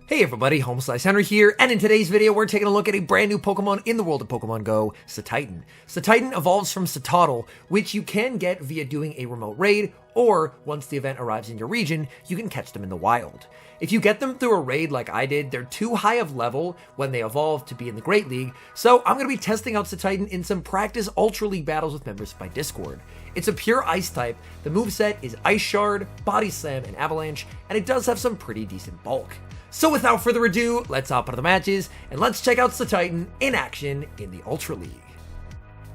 Hey everybody, HomeSliceHenry here, and in today's video we're taking a look at a brand new Pokemon in the world of Pokemon Go, CETITAN. CETITAN evolves from Cetoddle, which you can get via doing a remote raid, or once the event arrives in your region, you can catch them in the wild. If you get them through a raid like I did, they're too high of level when they evolve to be in the Great League, so I'm going to be testing out CETITAN in some practice Ultra League battles with members of my Discord. It's a pure Ice type, the moveset is Ice Shard, Body Slam, and Avalanche, and it does have some pretty decent bulk. So without further ado, let's hop into the matches, and let's check out CETITAN in action in the Ultra League.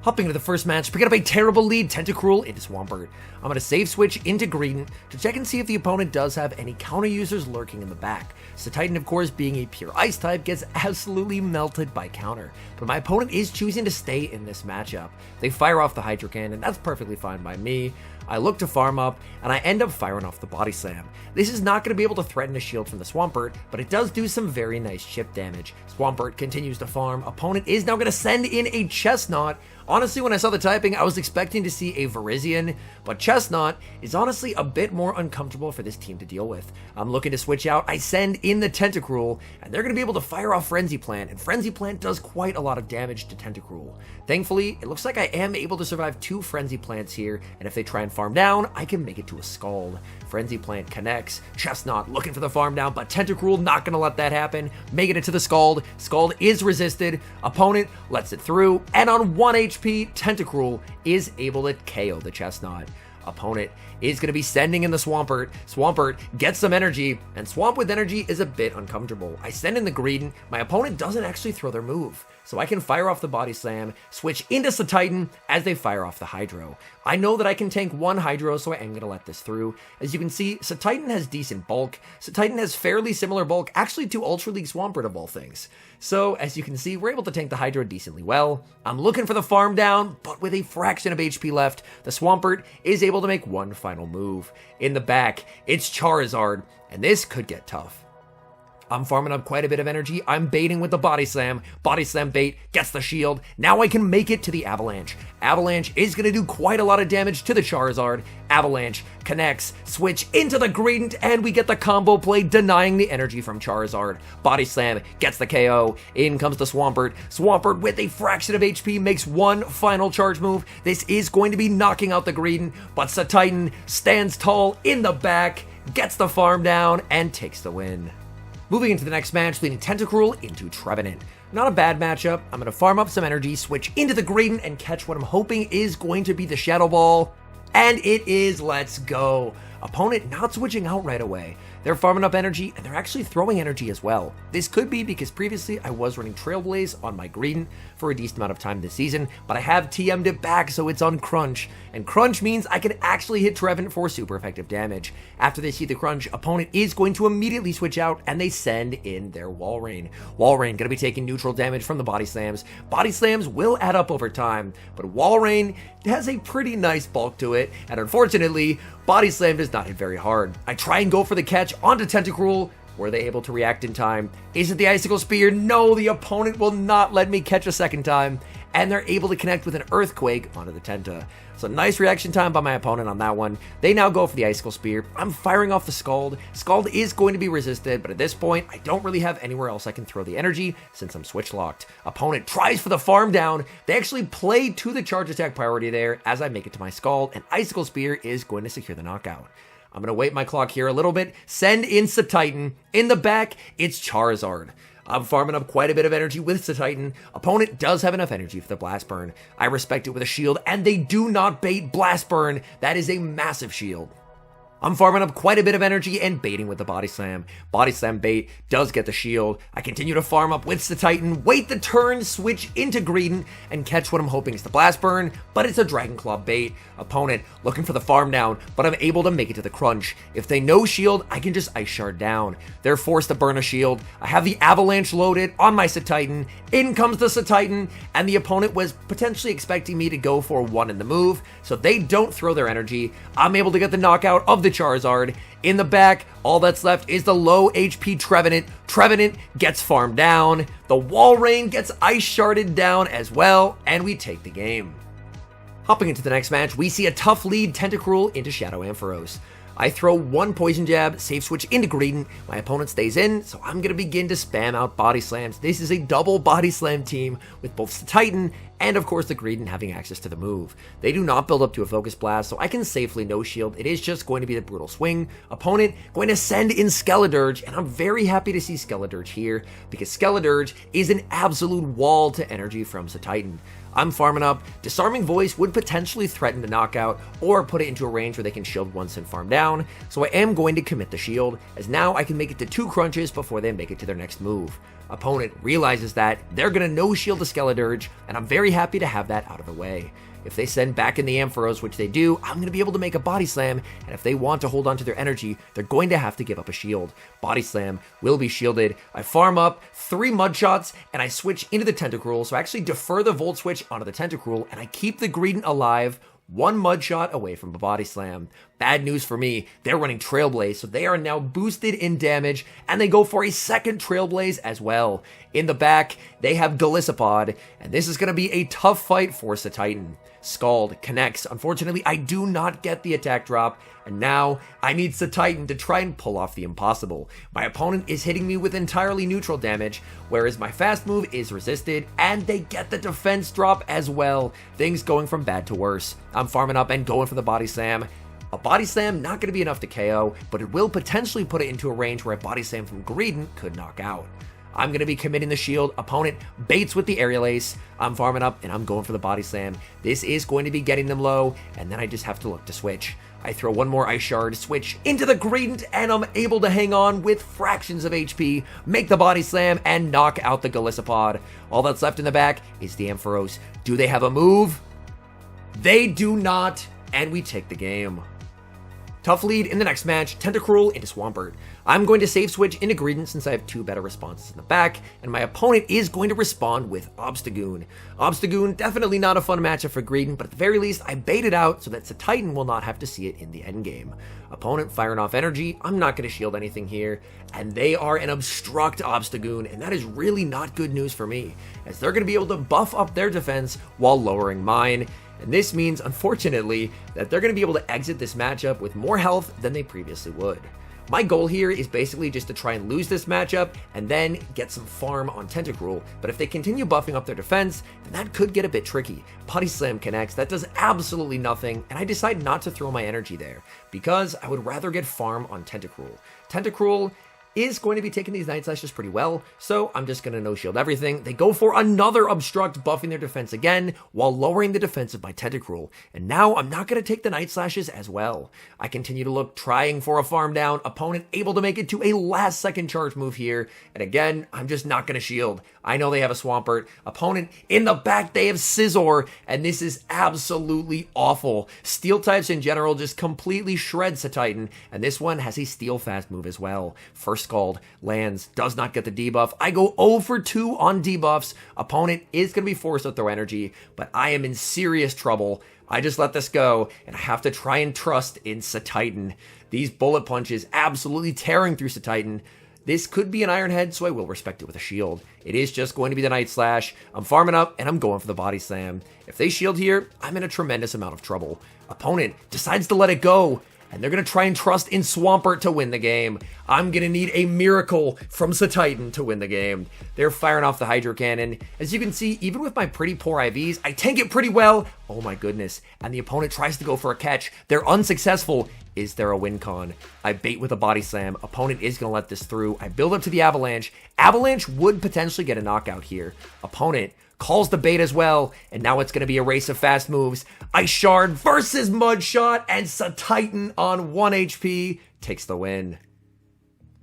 Hopping into the first match, picking up a terrible lead, Tentacruel into Swampert. I'm going to save switch into Greedent to check and see if the opponent does have any counter users lurking in the back. CETITAN, of course, being a pure Ice type, gets absolutely melted by counter, but my opponent is choosing to stay in this matchup. They fire off the Hydro Cannon, and that's perfectly fine by me. I look to farm up, and I end up firing off the Body Slam. This is not going to be able to threaten a shield from the Swampert, but it does do some very nice chip damage. Swampert continues to farm. Opponent is now going to send in a Chestnut. Honestly, when I saw the typing, I was expecting to see a Virizion, but Chestnut is honestly a bit more uncomfortable for this team to deal with. I'm looking to switch out. I send in the Tentacruel, and they're going to be able to fire off Frenzy Plant, and Frenzy Plant does quite a lot of damage to Tentacruel. Thankfully, it looks like I am able to survive 2 Frenzy Plants here, and if they try and farm down, I can make it to a Scald. Frenzy Plant connects, Chestnut looking for the farm down, but Tentacruel not going to let that happen, making it to the Scald. Scald is resisted, opponent lets it through, and on 1 HP, Tentacruel is able to KO the Chestnut. Opponent is going to be sending in the Swampert. Swampert gets some energy, and Swamp with energy is a bit uncomfortable. I send in the Greedent. My opponent doesn't actually throw their move, so I can fire off the Body Slam, switch into CETITAN as they fire off the Hydro. I know that I can tank 1 Hydro, so I am going to let this through. As you can see, CETITAN has decent bulk. CETITAN has fairly similar bulk, actually to Ultra League Swampert of all things. So, as you can see, we're able to tank the Hydro decently well. I'm looking for the farm down, but with a fraction of HP left, the Swampert is able to make one final move. In the back, it's Charizard, and this could get tough. I'm farming up quite a bit of energy. I'm baiting with the Body Slam. Body Slam bait gets the shield. Now I can make it to the Avalanche. Avalanche is going to do quite a lot of damage to the Charizard. Avalanche connects, switch into the Greedent, and we get the combo play denying the energy from Charizard. Body Slam gets the KO. In comes the Swampert. Swampert with a fraction of HP makes one final charge move. This is going to be knocking out the Greedent, but CETITAN stands tall in the back, gets the farm down, and takes the win. Moving into the next match, leading Tentacruel into Trevenant. Not a bad matchup. I'm going to farm up some energy, switch into the Greedent, and catch what I'm hoping is going to be the Shadow Ball. And it is. Let's go. Opponent not switching out right away. They're farming up energy, and they're actually throwing energy as well. This could be because previously I was running Trailblaze on my Greedent for a decent amount of time this season, but I have TM'd it back, so it's on Crunch. And Crunch means I can actually hit Trevenant for super effective damage. After they see the Crunch, opponent is going to immediately switch out, and they send in their Walrein. Walrein going to be taking neutral damage from the Body Slams. Body Slams will add up over time, but Walrein has a pretty nice bulk to it, and unfortunately, Body Slam does not hit very hard. I try and go for the catch onto Tentacruel. Were they able to react in time? Is it the Icicle Spear? No, the opponent will not let me catch a second time, and they're able to connect with an Earthquake onto the Tenta. So nice reaction time by my opponent on that one. They now go for the Icicle Spear. I'm firing off the Scald. Scald is going to be resisted, but at this point, I don't really have anywhere else I can throw the energy since I'm switch locked. Opponent tries for the farm down. They actually play to the charge attack priority there as I make it to my Scald, and Icicle Spear is going to secure the knockout. I'm going to wait my clock here a little bit, send in CETITAN. In the back, it's Charizard. I'm farming up quite a bit of energy with CETITAN. Opponent does have enough energy for the Blast Burn. I respect it with a shield, and they do not bait Blast Burn. That is a massive shield. I'm farming up quite a bit of energy and baiting with the Body Slam. Body Slam bait does get the shield. I continue to farm up with CETITAN, wait the turn, switch into Greedent, and catch what I'm hoping is the Blast Burn, but it's a Dragon Claw bait. Opponent looking for the farm down, but I'm able to make it to the Crunch. If they no shield, I can just Ice Shard down. They're forced to burn a shield. I have the Avalanche loaded on my CETITAN. In comes the CETITAN, and the opponent was potentially expecting me to go for 1 in the move, so they don't throw their energy. I'm able to get the knockout of the Charizard. In the back, all that's left is the low HP Trevenant. Trevenant gets farmed down. The Walrein gets Ice Sharded down as well, and we take the game. Hopping into the next match, we see a tough lead Tentacruel into Shadow Ampharos. I throw one poison jab, safe switch into Greedent. My opponent stays in, so I'm going to begin to spam out body slams. This is a double body slam team with both Titan and of course the Greedent having access to the move. They do not build up to a focus blast, so I can safely no shield. It is just going to be the brutal swing. Opponent going to send in Skeledirge, and I'm very happy to see Skeledirge here because Skeledirge is an absolute wall to energy from Titan. I'm farming up. Disarming Voice would potentially threaten to knockout or put it into a range where they can shield once and farm down, so I am going to commit the shield, as now I can make it to 2 crunches before they make it to their next move. Opponent realizes that, they're going to no-shield the Skeledirge, and I'm very happy to have that out of the way. If they send back in the Ampharos, which they do, I'm going to be able to make a Body Slam, and if they want to hold on to their energy, they're going to have to give up a shield. Body Slam will be shielded. I farm up 3 Mud Shots, and I switch into the Tentacruel, so I actually defer the Volt Switch onto the Tentacruel, and I keep the Greedent alive, 1 Mud Shot away from a Body Slam. Bad news for me, they're running Trailblaze, so they are now boosted in damage, and they go for a second Trailblaze as well. In the back, they have Golisopod, and this is going to be a tough fight for Titan. Scald connects. Unfortunately, I do not get the attack drop, and now I need Titan to try and pull off the impossible. My opponent is hitting me with entirely neutral damage, whereas my fast move is resisted, and they get the defense drop as well. Things going from bad to worse. I'm farming up and going for the Body Slam. A Body Slam not going to be enough to KO, but it will potentially put it into a range where a Body Slam from Greedent could knock out. I'm going to be committing the shield. Opponent baits with the Aerial Ace. I'm farming up, and I'm going for the Body Slam. This is going to be getting them low, and then I just have to look to switch. I throw one more Ice Shard, switch into the Greedent, and I'm able to hang on with fractions of HP, make the Body Slam, and knock out the Golisopod. All that's left in the back is the Ampharos. Do they have a move? They do not, and we take the game. Tough lead in the next match, Tentacruel into Swampert. I'm going to save switch into Greedent since I have 2 better responses in the back, and my opponent is going to respond with Obstagoon. Obstagoon, definitely not a fun matchup for Greedent, but at the very least, I bait it out so that Titan will not have to see it in the endgame. Opponent firing off energy, I'm not going to shield anything here, and they are an Obstruct Obstagoon, and that is really not good news for me, as they're going to be able to buff up their defense while lowering mine. And this means, unfortunately, that they're going to be able to exit this matchup with more health than they previously would. My goal here is basically just to try and lose this matchup and then get some farm on Tentacruel, but if they continue buffing up their defense, then that could get a bit tricky. Body Slam connects, that does absolutely nothing, and I decide not to throw my energy there, because I would rather get farm on Tentacruel. Tentacruel is going to be taking these Night Slashes pretty well, so I'm just going to no-shield everything. They go for another Obstruct, buffing their defense again, while lowering the defense of my Tentacruel. And now I'm not going to take the Night Slashes as well. I continue to look, trying for a farm down, opponent able to make it to a last-second charge move here, and again, I'm just not going to shield. I know they have a Swampert. Opponent in the back, they have Scizor, and this is absolutely awful. Steel types in general just completely shreds Titan, and this one has a Steel fast move as well. First Scald lands, does not get the debuff. I go 0 for 2 on debuffs. Opponent is going to be forced to throw energy, but I am in serious trouble. I just let this go, and I have to try and trust in Titan. These bullet punches absolutely tearing through Titan. This could be an Iron Head, so I will respect it with a shield. It is just going to be the Night Slash. I'm farming up, and I'm going for the Body Slam. If they shield here, I'm in a tremendous amount of trouble. Opponent decides to let it go, and they're going to try and trust in Swampert to win the game. I'm going to need a miracle from Titan to win the game. They're firing off the Hydro Cannon. As you can see, even with my pretty poor IVs, I tank it pretty well. Oh my goodness. And the opponent tries to go for a catch. They're unsuccessful. Is there a win con? I bait with a Body Slam. Opponent is going to let this through. I build up to the Avalanche. Avalanche would potentially get a knockout here. Opponent calls the bait as well, and now it's going to be a race of fast moves. Ice Shard versus Mud Shot, and Titan on 1 HP takes the win.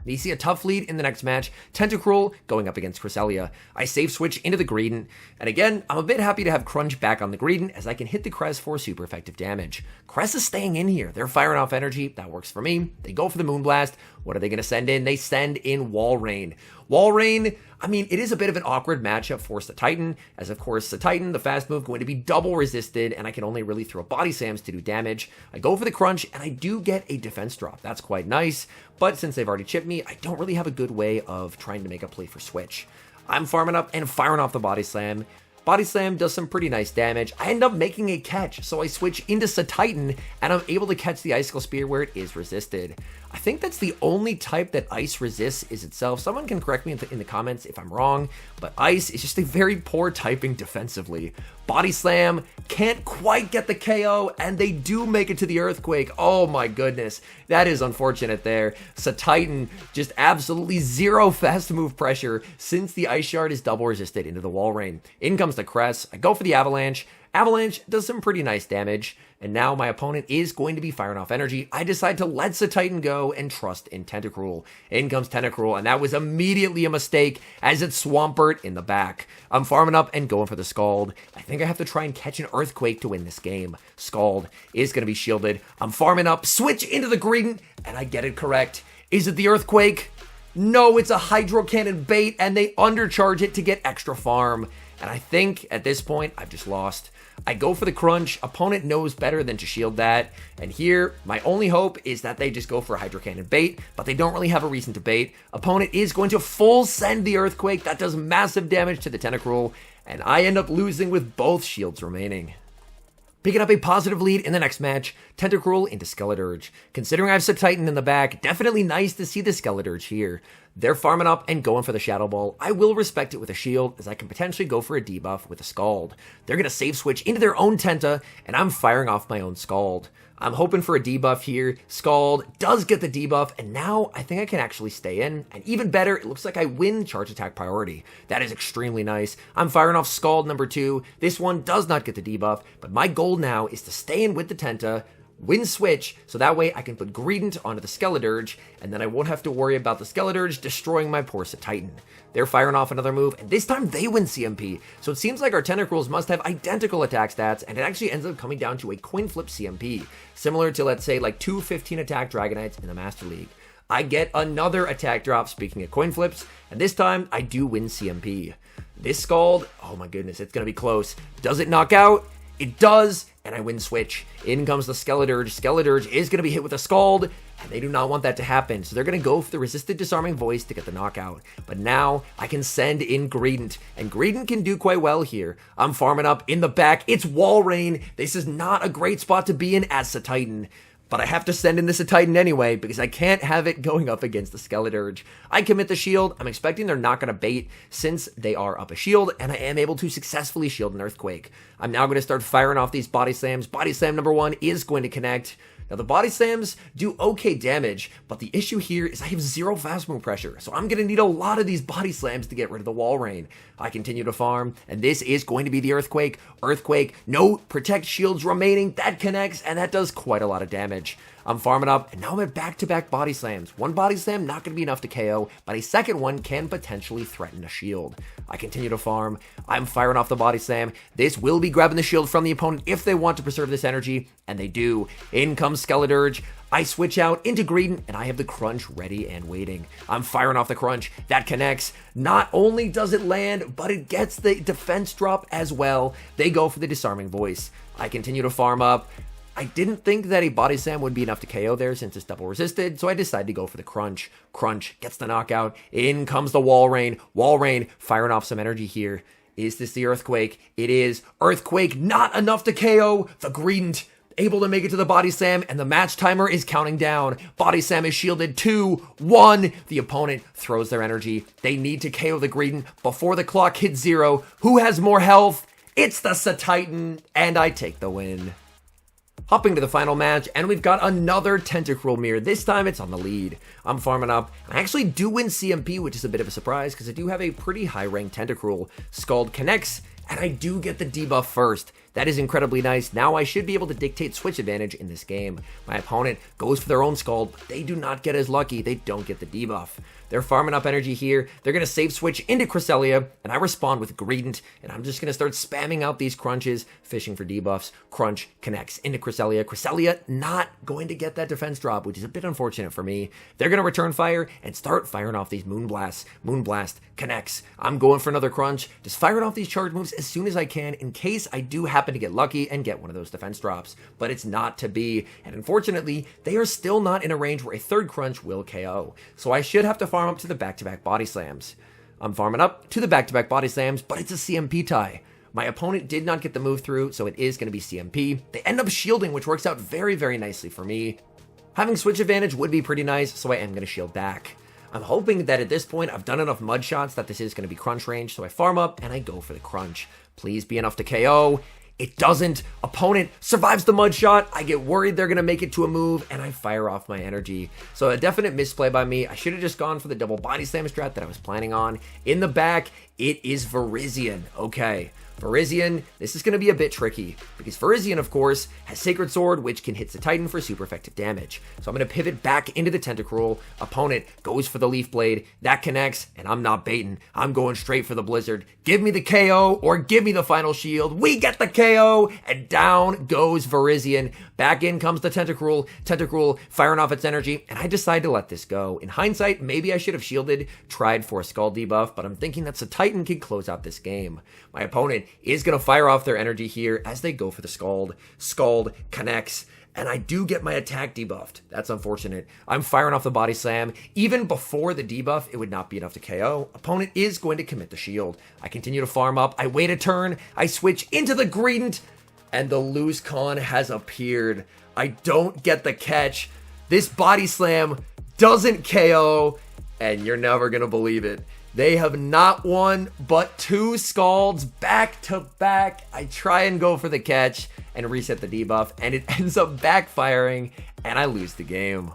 You see a tough lead in the next match, Tentacruel going up against Cresselia. I safe switch into the Greedent, and again, I'm a bit happy to have Crunch back on the Greedent as I can hit the Cress for super effective damage. Cress is staying in here, they're firing off energy, that works for me. They go for the Moonblast. What are they going to send in? They send in Wall Rain. Wall Rain, I mean, it is a bit of an awkward matchup for Titan, as of course Titan, the fast move, going to be double resisted, and I can only really throw Body Slams to do damage. I go for the Crunch, and I do get a defense drop. That's quite nice, but since they've already chipped me, I don't really have a good way of trying to make a play for switch. I'm farming up and firing off the Body Slam. Body Slam does some pretty nice damage. I end up making a catch, so I switch into CETITAN, and I'm able to catch the Icicle Spear where it is resisted. I think that's the only type that Ice resists is itself. Someone can correct me in the comments if I'm wrong, but Ice is just a very poor typing defensively. Body Slam can't quite get the KO, and they do make it to the Earthquake. Oh my goodness, that is unfortunate there. CETITAN just absolutely zero fast move pressure since the Ice Shard is double resisted into the Wall Rain. In comes the Crest. I go for the Avalanche. Avalanche does some pretty nice damage, and now my opponent is going to be firing off energy. I decide to let CETITAN go and trust in Tentacruel. In comes Tentacruel, and that was immediately a mistake as it Swampert in the back. I'm farming up and going for the Scald. I think I have to try and catch an Earthquake to win this game. Scald is going to be shielded. I'm farming up, switch into the Greedent, and I get it correct. Is it the Earthquake? No, it's a Hydro Cannon bait, and they undercharge it to get extra farm. And I think at this point, I've just lost. I go for the Crunch. Opponent knows better than to shield that. And here, my only hope is that they just go for a Hydro Cannon bait, but they don't really have a reason to bait. Opponent is going to full send the Earthquake. That does massive damage to the Tentacruel, and I end up losing with both shields remaining. Picking up a positive lead in the next match, Tentacruel into Skeledirge. Considering I have CETITAN in the back, definitely nice to see the Skeledirge here. They're farming up and going for the Shadow Ball. I will respect it with a shield, as I can potentially go for a debuff with a Scald. They're going to save switch into their own Tenta, and I'm firing off my own Scald. I'm hoping for a debuff here. Scald does get the debuff, and now I think I can actually stay in. And even better, it looks like I win charge attack priority. That is extremely nice. I'm firing off Scald number 2. This one does not get the debuff, but my goal now is to stay in with the Tenta, win switch, so that way I can put Greedent onto the Skeledirge, and then I won't have to worry about the Skeledirge destroying my poor CETITAN. They're firing off another move, and this time they win CMP, so it seems like our Tentacruels must have identical attack stats, and it actually ends up coming down to a coin flip CMP, similar to, let's say, like 2 15 attack Dragonites in the Master League. I get another attack drop, speaking of coin flips, and this time I do win CMP. This Scald, oh my goodness, it's going to be close. Does it knock out? It does, and I win switch. In comes the Skeledirge. Skeledirge is going to be hit with a Scald, and they do not want that to happen, so they're going to go for the Resisted Disarming Voice to get the knockout. But now I can send in Greedent, and Greedent can do quite well here. I'm farming up in the back. It's Wall Rain. This is not a great spot to be in as CETITAN. But I have to send in the CETITAN anyway, because I can't have it going up against the Skeledirge. I commit the shield. I'm expecting they're not going to bait since they are up a shield, and I am able to successfully shield an Earthquake. I'm now going to start firing off these Body Slams. Body Slam number 1 is going to connect. Now, the Body Slams do okay damage, but the issue here is I have 0 fast move pressure, so I'm going to need a lot of these Body Slams to get rid of the Wall Rain. I continue to farm, and this is going to be the Earthquake. Earthquake, no Protect shields remaining. That connects, and that does quite a lot of damage. I'm farming up, and now I'm at back-to-back Body Slams. One Body Slam not going to be enough to KO, but a second one can potentially threaten a shield. I continue to farm. I'm firing off the Body Slam. This will be grabbing the shield from the opponent if they want to preserve this energy, and they do. In comes Skeledirge. I switch out into Greedent, and I have the Crunch ready and waiting. I'm firing off the Crunch. That connects. Not only does it land, but it gets the defense drop as well. They go for the Disarming Voice. I continue to farm up. I didn't think that a Body Slam would be enough to KO there since it's double resisted, so I decided to go for the Crunch. Crunch gets the knockout. In comes the Wall Rain. Wall Rain firing off some energy here. Is this the Earthquake? It is. Earthquake not enough to KO the Greedent. Able to make it to the Body Slam, and the match timer is counting down. Body Slam is shielded. 2, 1. The opponent throws their energy. They need to KO the Greedent before the clock hits 0. Who has more health? It's the CETITAN, and I take the win. Hopping to the final match, and we've got another Tentacruel mirror. This time it's on the lead. I'm farming up. I actually do win CMP, which is a bit of a surprise because I do have a pretty high ranked Tentacruel. Scald connects, and I do get the debuff first. That is incredibly nice. Now I should be able to dictate switch advantage in this game. My opponent goes for their own Scald, but they do not get as lucky. They don't get the debuff. They're farming up energy here. They're going to save switch into Cresselia, and I respond with Greedent, and I'm just going to start spamming out these crunches, fishing for debuffs. Crunch connects into Cresselia. Cresselia not going to get that defense drop, which is a bit unfortunate for me. They're going to return fire and start firing off these Moonblasts. Moonblast connects. I'm going for another crunch, just firing off these charge moves as soon as I can in case I do happen to get lucky and get one of those defense drops, but it's not to be, and unfortunately, they are still not in a range where a third crunch will KO, so I should have to farm up to the back-to-back Body Slams. I'm farming up to the back-to-back Body Slams, but it's a CMP tie. My opponent did not get the move through, so it is going to be CMP. They end up shielding, which works out very, very nicely for me. Having switch advantage would be pretty nice, so I am going to shield back. I'm hoping that at this point I've done enough mud shots that this is going to be crunch range, so I farm up and I go for the crunch. Please be enough to KO. It doesn't. Opponent survives the mud shot. I get worried they're going to make it to a move, and I fire off my energy. So a definite misplay by me. I should have just gone for the double body slam strat that I was planning on. In the back, it is Virizion. Okay. Virizion, this is going to be a bit tricky, because Virizion, of course, has Sacred Sword, which can hit CETITAN for super effective damage. So I'm going to pivot back into the Tentacruel. Opponent goes for the Leaf Blade. That connects, and I'm not baiting. I'm going straight for the Blizzard. Give me the KO, or give me the final shield. We get the KO, and down goes Virizion. Back in comes the Tentacruel. Tentacruel firing off its energy, and I decide to let this go. In hindsight, maybe I should have shielded, tried for a Scald debuff, but I'm thinking that CETITAN can close out this game. My opponent is going to fire off their energy here as they go for the Scald. Scald connects, and I do get my attack debuffed. That's unfortunate. I'm firing off the body slam. Even before the debuff, it would not be enough to KO. Opponent is going to commit the shield. I continue to farm up. I wait a turn. I switch into the Greedent, and the loose con has appeared. I don't get the catch. This body slam doesn't KO, and you're never going to believe it. They have not won but 2 Scalds back to back. I try and go for the catch and reset the debuff, and it ends up backfiring, and I lose the game.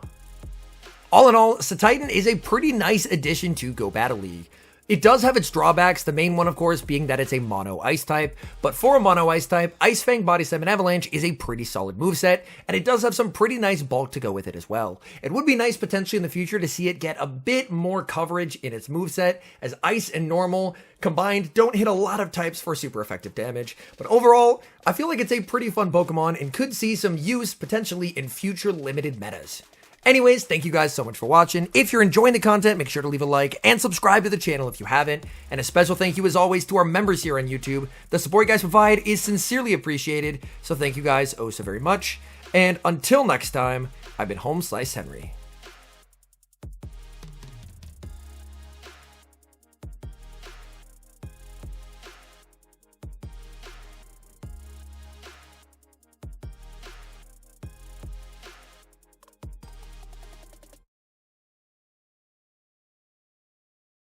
All in all, CETITAN is a pretty nice addition to Go Battle League. It does have its drawbacks, the main one, of course, being that it's a mono ice type, but for a mono ice type, Ice Fang, Body Slam, and Avalanche is a pretty solid moveset, and it does have some pretty nice bulk to go with it as well. It would be nice potentially in the future to see it get a bit more coverage in its moveset, as Ice and Normal combined don't hit a lot of types for super effective damage, but overall, I feel like it's a pretty fun Pokemon and could see some use potentially in future limited metas. Anyways, thank you guys so much for watching. If you're enjoying the content, make sure to leave a like and subscribe to the channel if you haven't. And a special thank you as always to our members here on YouTube. The support you guys provide is sincerely appreciated, so thank you guys oh so very much. And until next time, I've been HomeSliceHenry.